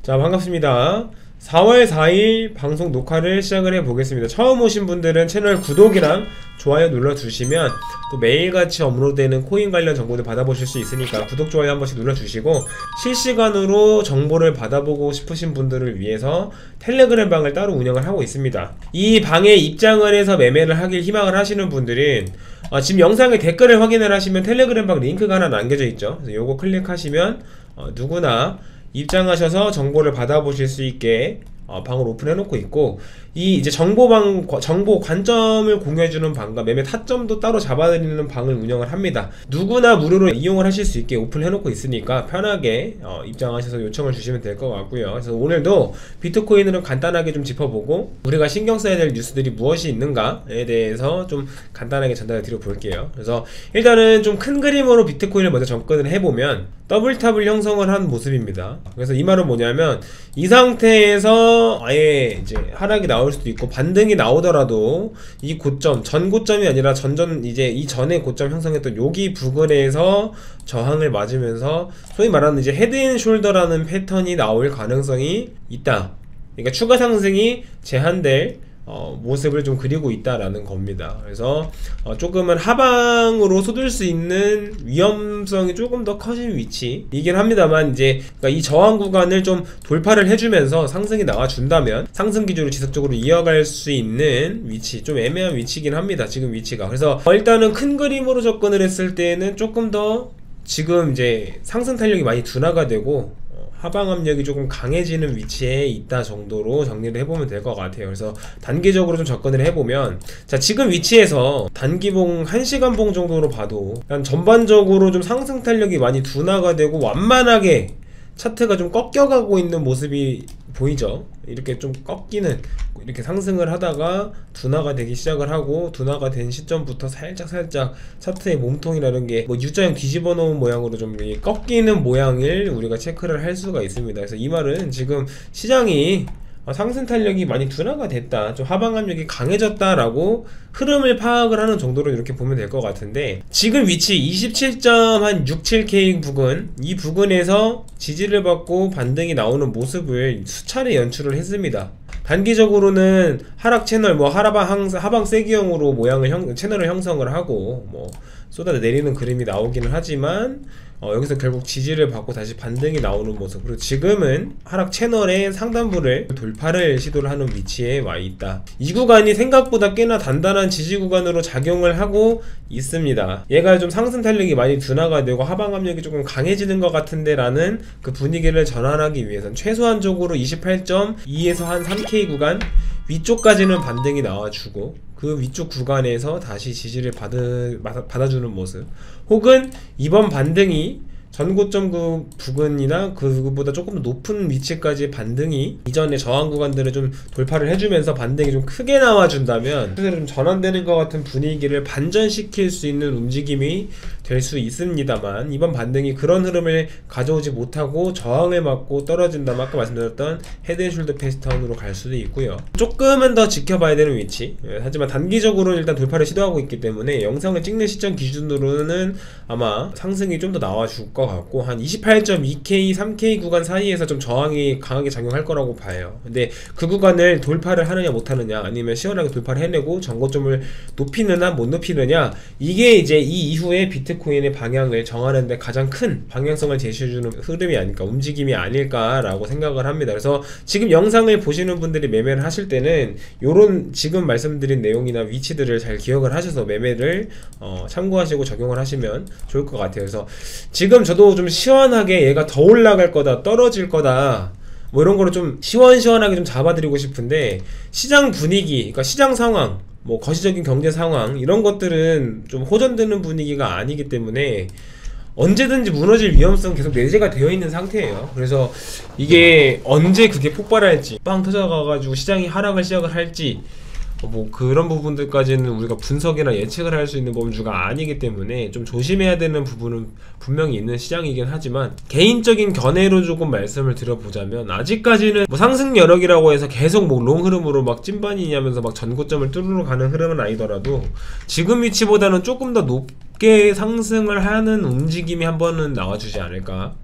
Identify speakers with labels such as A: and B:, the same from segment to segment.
A: 자, 반갑습니다. 4월 4일 방송 녹화를 시작을 해보겠습니다. 처음 오신 분들은 채널 구독이랑 좋아요 눌러주시면 또 매일같이 업로드되는 코인 관련 정보들 받아보실 수 있으니까 구독, 좋아요 한 번씩 눌러주시고, 실시간으로 정보를 받아보고 싶으신 분들을 위해서 텔레그램 방을 따로 운영을 하고 있습니다. 이 방에 입장을 해서 매매를 하길 희망을 하시는 분들은 지금 영상의 댓글을 확인을 하시면 텔레그램 방 링크가 하나 남겨져 있죠. 그래서 요거 클릭하시면 누구나 입장하셔서 정보를 받아보실 수 있게 방을 오픈해 놓고 있고, 이 이제 정보 관점을 공유해주는 방과 매매 타점도 따로 잡아드리는 방을 운영을 합니다. 누구나 무료로 이용을 하실 수 있게 오픈해 놓고 있으니까 편하게 입장하셔서 요청을 주시면 될 것 같고요. 그래서 오늘도 비트코인으로 간단하게 좀 짚어보고, 우리가 신경 써야 될 뉴스들이 무엇이 있는가에 대해서 좀 간단하게 전달해 드려 볼게요. 그래서 일단은 좀 큰 그림으로 비트코인을 먼저 접근을 해보면 더블탑을 형성을 한 모습입니다. 그래서 이 말은 뭐냐면, 이 상태에서 아예 이제 하락이 나올 수도 있고, 반등이 나오더라도 이 고점, 전 고점이 아니라 이제 이 전에 고점 형성했던 여기 부근에서 저항을 맞으면서 소위 말하는 이제 헤드앤숄더라는 패턴이 나올 가능성이 있다. 그러니까 추가 상승이 제한될 모습을 좀 그리고 있다라는 겁니다. 그래서 조금은 하방으로 쏟을 수 있는 위험성이 조금 더 커진 위치이긴 합니다만, 이제 그러니까 이 저항 구간을 좀 돌파를 해주면서 상승이 나와준다면 상승 기조로 지속적으로 이어갈 수 있는 위치, 좀 애매한 위치이긴 합니다, 지금 위치가. 그래서 일단은 큰 그림으로 접근을 했을 때는 조금 더 지금 이제 상승 탄력이 많이 둔화가 되고 하방 압력이 조금 강해지는 위치에 있다 정도로 정리를 해보면 될 것 같아요. 그래서 단기적으로 좀 접근을 해보면, 자, 지금 위치에서 단기봉 1시간 봉 정도로 봐도 일단 전반적으로 좀 상승 탄력이 많이 둔화가 되고 완만하게 차트가 좀 꺾여가고 있는 모습이 보이죠. 이렇게 좀 꺾이는, 이렇게 상승을 하다가 둔화가 되기 시작을 하고, 둔화가 된 시점부터 살짝 차트의 몸통이라는 게 뭐 U자형 뒤집어 놓은 모양으로 좀 꺾이는 모양을 우리가 체크를 할 수가 있습니다. 그래서 이 말은 지금 시장이 상승 탄력이 많이 둔화가 됐다, 좀 하방 압력이 강해졌다라고 흐름을 파악을 하는 정도로 이렇게 보면 될 것 같은데, 지금 위치 27.67K 부근, 이 부근에서 지지를 받고 반등이 나오는 모습을 수차례 연출을 했습니다. 단기적으로는 하락 채널, 뭐 하방 세기형으로 채널을 형성을 하고 뭐 쏟아내리는 그림이 나오기는 하지만, 여기서 결국 지지를 받고 다시 반등이 나오는 모습, 그리고 지금은 하락 채널의 상단부를 돌파를 시도를 하는 위치에 와 있다. 이 구간이 생각보다 꽤나 단단한 지지 구간으로 작용을 하고 있습니다. 얘가 좀 상승 탄력이 많이 둔화가 되고 하방 압력이 조금 강해지는 것 같은데 라는 그 분위기를 전환하기 위해서는 최소한적으로 28.2에서 한 3K 구간 위쪽까지는 반등이 나와주고, 그 위쪽 구간에서 다시 지지를 받아주는 모습, 혹은 이번 반등이 전고점 그 부근이나 그보다 조금 더 높은 위치까지 반등이 이전의 저항 구간들을 좀 돌파를 해주면서 반등이 좀 크게 나와준다면 좀 전환되는 것 같은 분위기를 반전시킬 수 있는 움직임이 될 수 있습니다만, 이번 반등이 그런 흐름을 가져오지 못하고 저항을 맞고 떨어진다면 아까 말씀드렸던 헤드앤숄더 패턴으로 갈 수도 있고요. 조금은 더 지켜봐야 되는 위치, 하지만 단기적으로는 일단 돌파를 시도하고 있기 때문에 영상을 찍는 시점 기준으로는 아마 상승이 좀 더 나와줄 것 같고, 한 28.2K, 3K 구간 사이에서 좀 저항이 강하게 작용할 거라고 봐요. 근데 그 구간을 돌파를 하느냐 못하느냐, 아니면 시원하게 돌파를 해내고 전고점을 높이느냐 못 높이느냐, 이게 이제 이 이후에 비트코인의 방향을 정하는 데 가장 큰 방향성을 제시해주는 흐름이 아닐까, 움직임이 아닐까라고 생각을 합니다. 그래서 지금 영상을 보시는 분들이 매매를 하실 때는 요런 지금 말씀드린 내용이나 위치들을 잘 기억을 하셔서 매매를 참고하시고 적용을 하시면 좋을 것 같아요. 그래서 지금 저도 좀 시원하게 얘가 더 올라갈 거다, 떨어질 거다, 뭐 이런 거를 좀 시원시원하게 좀 잡아드리고 싶은데, 시장 분위기, 그러니까 시장 상황, 뭐 거시적인 경제 상황, 이런 것들은 좀 호전되는 분위기가 아니기 때문에 언제든지 무너질 위험성 계속 내재가 되어 있는 상태예요. 그래서 이게 언제 그게 폭발할지, 빵 터져가가지고 시장이 하락을 시작을 할지, 뭐 그런 부분들까지는 우리가 분석이나 예측을 할 수 있는 범주가 아니기 때문에 좀 조심해야 되는 부분은 분명히 있는 시장이긴 하지만, 개인적인 견해로 조금 말씀을 드려보자면, 아직까지는 뭐 상승 여력이라고 해서 계속 뭐 롱 흐름으로 막 찐반이냐면서 막 전고점을 뚫으러 가는 흐름은 아니더라도 지금 위치보다는 조금 더 높게 상승을 하는 움직임이 한 번은 나와주지 않을까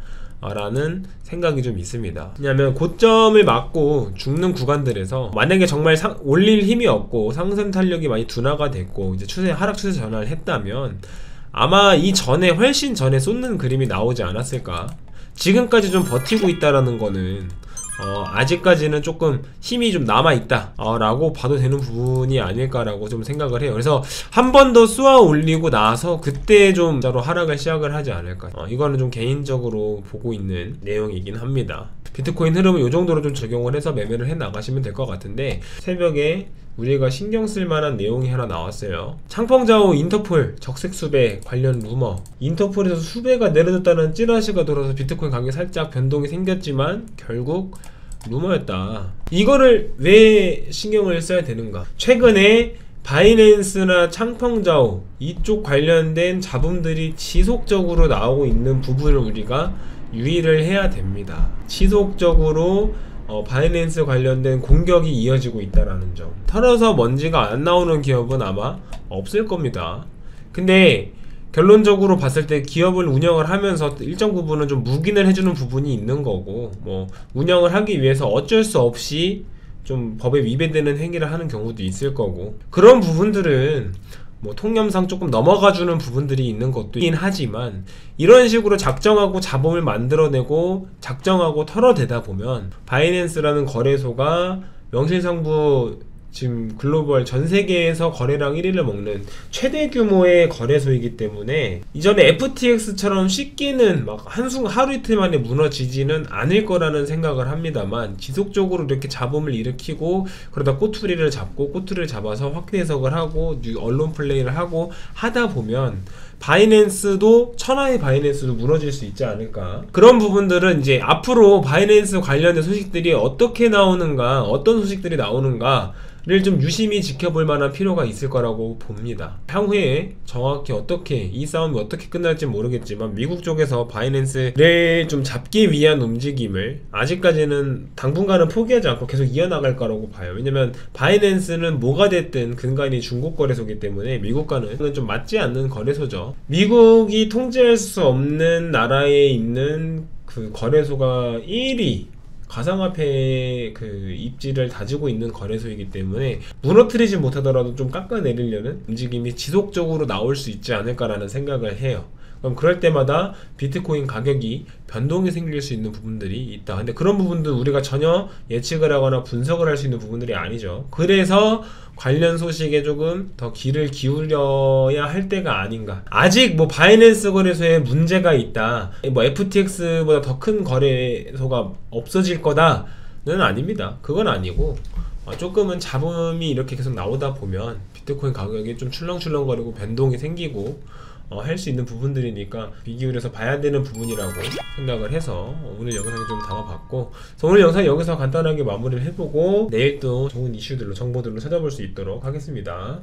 A: 라는 생각이 좀 있습니다. 왜냐하면 고점을 맞고 죽는 구간들에서 만약에 정말 올릴 힘이 없고 상승 탄력이 많이 둔화가 됐고 이제 하락 추세 전환을 했다면 아마 이 전에 훨씬 전에 쏟는 그림이 나오지 않았을까. 지금까지 좀 버티고 있다라는 거는 아직까지는 조금 힘이 좀 남아있다 라고 봐도 되는 부분이 아닐까라고 좀 생각을 해요. 그래서 한 번 더 쏘아 올리고 나서 그때 좀 진짜로 하락을 시작을 하지 않을까. 이거는 좀 개인적으로 보고 있는 내용이긴 합니다. 비트코인 흐름은 이 정도로 좀 적용을 해서 매매를 해 나가시면 될 것 같은데, 새벽에 우리가 신경 쓸 만한 내용이 하나 나왔어요. 창펑자오 인터폴 적색 수배 관련 루머. 인터폴에서 수배가 내려졌다는 찌라시가 돌아서 비트코인 가격에 살짝 변동이 생겼지만 결국 루머였다. 이거를 왜 신경을 써야 되는가? 최근에 바이낸스나 창펑자오 이쪽 관련된 잡음들이 지속적으로 나오고 있는 부분을 우리가 유의를 해야 됩니다. 지속적으로 바이낸스 관련된 공격이 이어지고 있다라는 점. 털어서 먼지가 안 나오는 기업은 아마 없을 겁니다. 근데 결론적으로 봤을 때 기업을 운영을 하면서 일정 부분은 좀 묵인을 해주는 부분이 있는 거고, 뭐 운영을 하기 위해서 어쩔 수 없이 좀 법에 위배되는 행위를 하는 경우도 있을 거고, 그런 부분들은 뭐 통념상 조금 넘어가주는 부분들이 있는 것도긴 하지만, 이런 식으로 작정하고 자본을 만들어내고 작정하고 털어대다 보면 바이낸스라는 거래소가 명실상부 지금 글로벌 전세계에서 거래량 1위를 먹는 최대 규모의 거래소이기 때문에 이전에 FTX처럼 쉽게는 막 하루 이틀 만에 무너지지는 않을 거라는 생각을 합니다만, 지속적으로 이렇게 잡음을 일으키고 그러다 꼬투리를 잡아서 확대 해석을 하고 언론 플레이를 하고 하다 보면 바이낸스도, 천하의 바이낸스도 무너질 수 있지 않을까. 그런 부분들은 이제 앞으로 바이낸스 관련된 소식들이 어떻게 나오는가, 어떤 소식들이 나오는가 를 좀 유심히 지켜볼 만한 필요가 있을 거라고 봅니다. 향후에 정확히 이 싸움이 어떻게 끝날지 모르겠지만 미국 쪽에서 바이낸스를 좀 잡기 위한 움직임을 아직까지는 당분간은 포기하지 않고 계속 이어나갈 거라고 봐요. 왜냐면 바이낸스는 뭐가 됐든 근간이 중국 거래소이기 때문에 미국과는 좀 맞지 않는 거래소죠. 미국이 통제할 수 없는 나라에 있는 그 거래소가 1위 가상화폐 그 입지를 다지고 있는 거래소이기 때문에 무너뜨리지 못하더라도 좀 깎아내리려는 움직임이 지속적으로 나올 수 있지 않을까라는 생각을 해요. 그럼 그럴 때마다 비트코인 가격이 변동이 생길 수 있는 부분들이 있다. 근데 그런 부분도 우리가 전혀 예측을 하거나 분석을 할 수 있는 부분들이 아니죠. 그래서 관련 소식에 조금 더 귀를 기울여야 할 때가 아닌가. 아직 뭐 바이낸스 거래소에 문제가 있다, 뭐 FTX보다 더 큰 거래소가 없어질 거다는 아닙니다. 그건 아니고 조금은 잡음이 이렇게 계속 나오다 보면 비트코인 가격이 좀 출렁출렁거리고 변동이 생기고 할 수 있는 부분들이니까 귀 기울여서 봐야 되는 부분이라고 생각을 해서 오늘 영상을 좀 담아봤고, 오늘 영상 여기서 간단하게 마무리를 해보고 내일 또 좋은 이슈들로, 정보들로 찾아볼 수 있도록 하겠습니다.